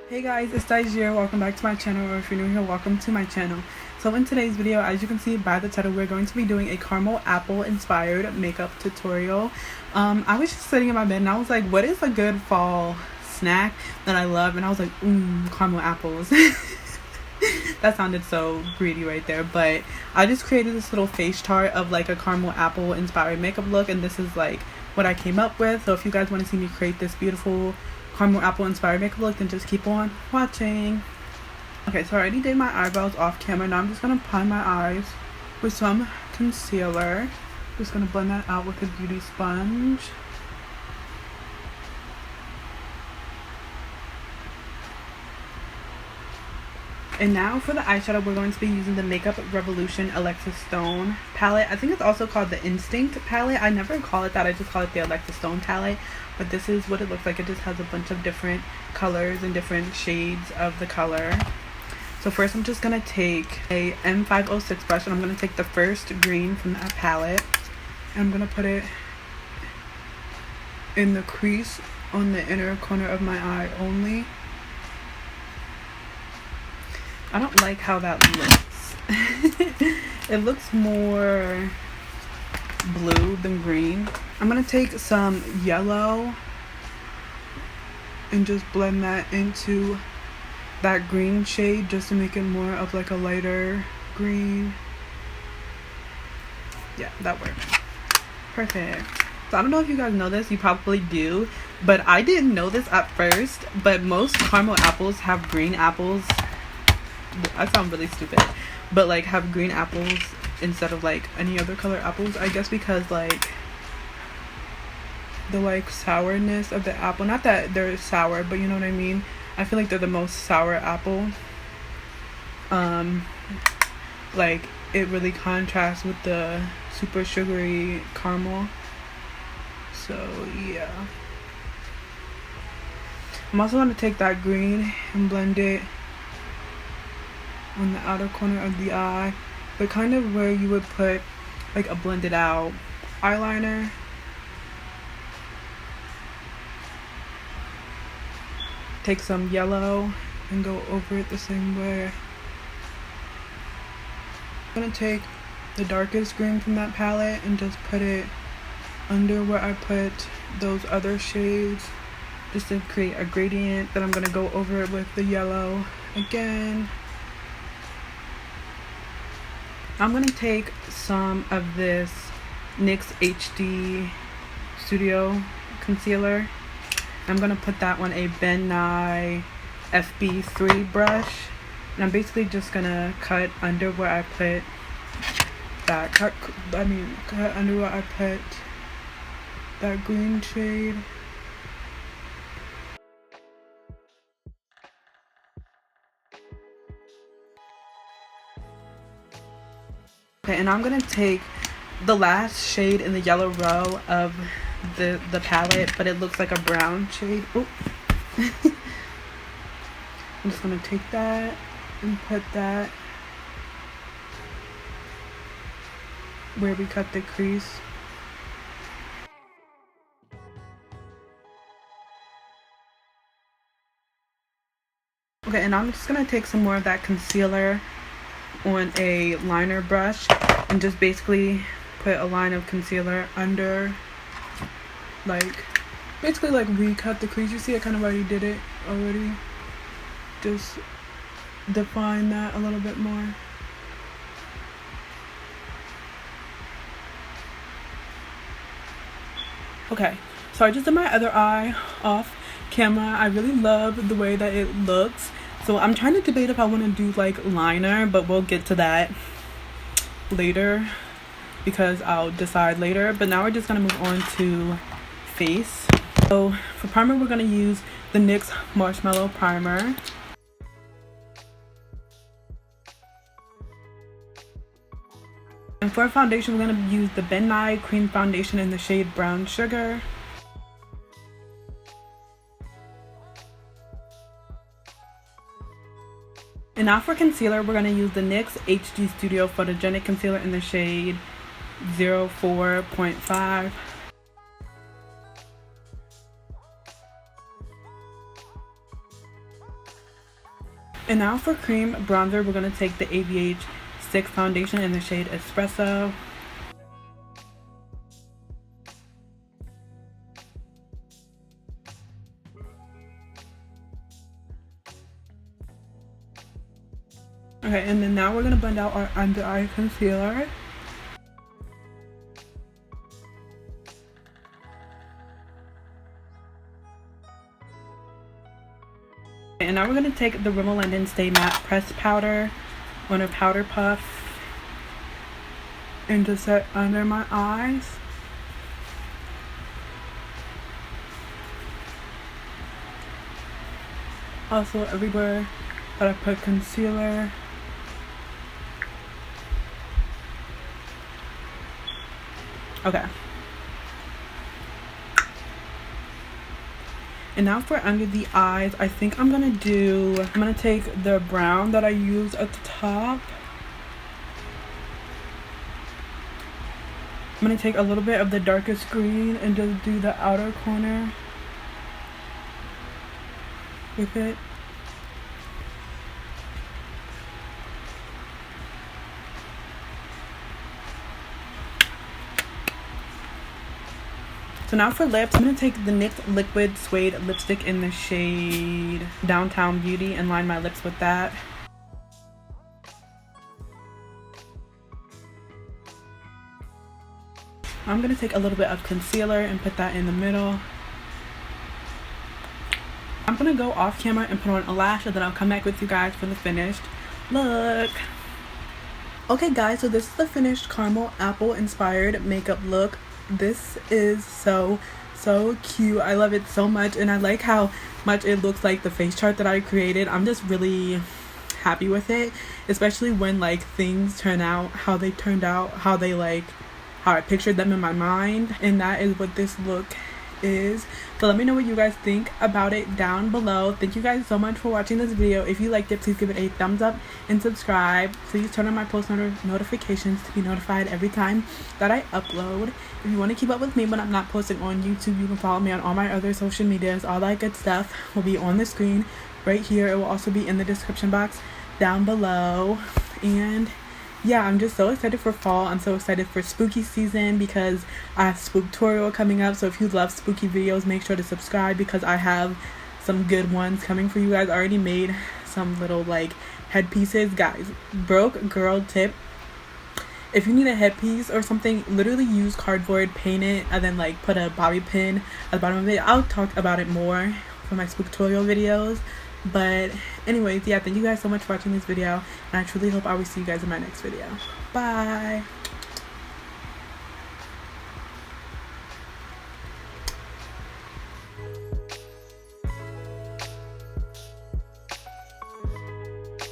Hey guys, it's Dyjere. Welcome back to my channel, or if you're new here, welcome to my channel. So in today's video, as you can see by the title, we're going to be doing a caramel apple inspired makeup tutorial. I was just sitting in my bed and I was like, what is a good fall snack that I love? And I was like, caramel apples. That sounded so greedy right there, but I just created this little face chart of like a caramel apple inspired makeup look, and this is like what I came up with. So if you guys want to see me create this beautiful caramel apple inspired makeup look, then just keep on watching. Okay, so I already did my eyebrows off camera. Now I'm just gonna prime my eyes with some concealer. Just gonna blend that out with a beauty sponge. And now for the eyeshadow, we're going to be using the Makeup Revolution Alexa Stone palette. I think it's also called the Instinct palette. I never call it that. I just call it the Alexa Stone palette. But this is what it looks like. It just has a bunch of different colors and different shades of the color. So first I'm just going to take a M506 brush, and I'm going to take the first green from that palette. And I'm going to put it in the crease on the inner corner of my eye only. I don't like how that looks. It looks more blue than green. I'm gonna take some yellow and just blend that into that green shade, just to make it more of like a lighter green. Yeah, that works. Perfect. So I don't know if you guys know this, you probably do, but I didn't know this at first, but most caramel apples have green apples. I sound really stupid, but like have green apples instead of like any other color apples. I guess because like the like sourness of the apple, not that they're sour, but you know what I mean. I feel like they're the most sour apple. Like it really contrasts with the super sugary caramel. So yeah, I'm also going to take that green and blend it on the outer corner of the eye, but kind of where you would put like a blended out eyeliner. Take some yellow and go over it the same way. I'm gonna take the darkest green from that palette and just put it under where I put those other shades, just to create a gradient. Then I'm gonna go over it with the yellow again. I'm going to take some of this NYX HD Studio Concealer. I'm going to put that on a Ben Nye FB3 brush. And I'm basically just going to cut under where I put that, cut under where I put that green shade. Okay, and I'm gonna take the last shade in the yellow row of the palette, but it looks like a brown shade. Oh. I'm just gonna take that and put that where we cut the crease. Okay, and I'm just gonna take some more of that concealer on a liner brush and just basically put a line of concealer under, like basically like recut the crease. You see I kind of already did it already. Just define that a little bit more. Okay, so I just did my other eye off camera. I really love the way that it looks. So I'm trying to debate if I want to do like liner, but we'll get to that later because I'll decide later. But now we're just going to move on to face. So for primer, we're going to use the NYX Marshmallow Primer. And for foundation, we're going to use the Ben Nye Cream Foundation in the shade Brown Sugar. And now for concealer, we're going to use the NYX HD Studio Photogenic Concealer in the shade 04.5. And now for cream bronzer, we're going to take the ABH 6 foundation in the shade Espresso. Okay, and then now we're going to blend out our under eye concealer. And now we're going to take the Rimmel London Stay Matte Pressed Powder on a powder puff and just set under my eyes. Also everywhere that I put concealer. Okay. And now for under the eyes, I think I'm gonna take the brown that I used at the top. I'm gonna take a little bit of the darkest green and just do the outer corner with it. So now for lips, I'm going to take the NYX Liquid Suede lipstick in the shade Downtown Beauty and line my lips with that. I'm going to take a little bit of concealer and put that in the middle. I'm going to go off camera and put on a lash, and then I'll come back with you guys for the finished look. Okay guys, so this is the finished caramel apple inspired makeup look. This is so cute. I love it so much, and I like how much it looks like the face chart that I created. I'm just really happy with it, especially when like things turn out how they turned out, how I pictured them in my mind, and that is what this look is. So let me know what you guys think about it down below. Thank you guys so much for watching this video. If you liked it, please give it a thumbs up and subscribe. Please turn on my post notifications to be notified every time that I upload. If you want to keep up with me when I'm not posting on YouTube, you can follow me on all my other social medias. All that good stuff will be on the screen right here. It will also be in the description box down below. And yeah, I'm just so excited for fall. I'm so excited for spooky season because I have Spooktorial coming up. So if you love spooky videos, make sure to subscribe because I have some good ones coming for you guys. I already made some little like headpieces. Guys, broke girl tip. If you need a headpiece or something, literally use cardboard, paint it, and then like put a bobby pin at the bottom of it. I'll talk about it more for my Spooktorial videos. But anyways, yeah, thank you guys so much for watching this video, and I truly hope I will see you guys in my next video. Bye.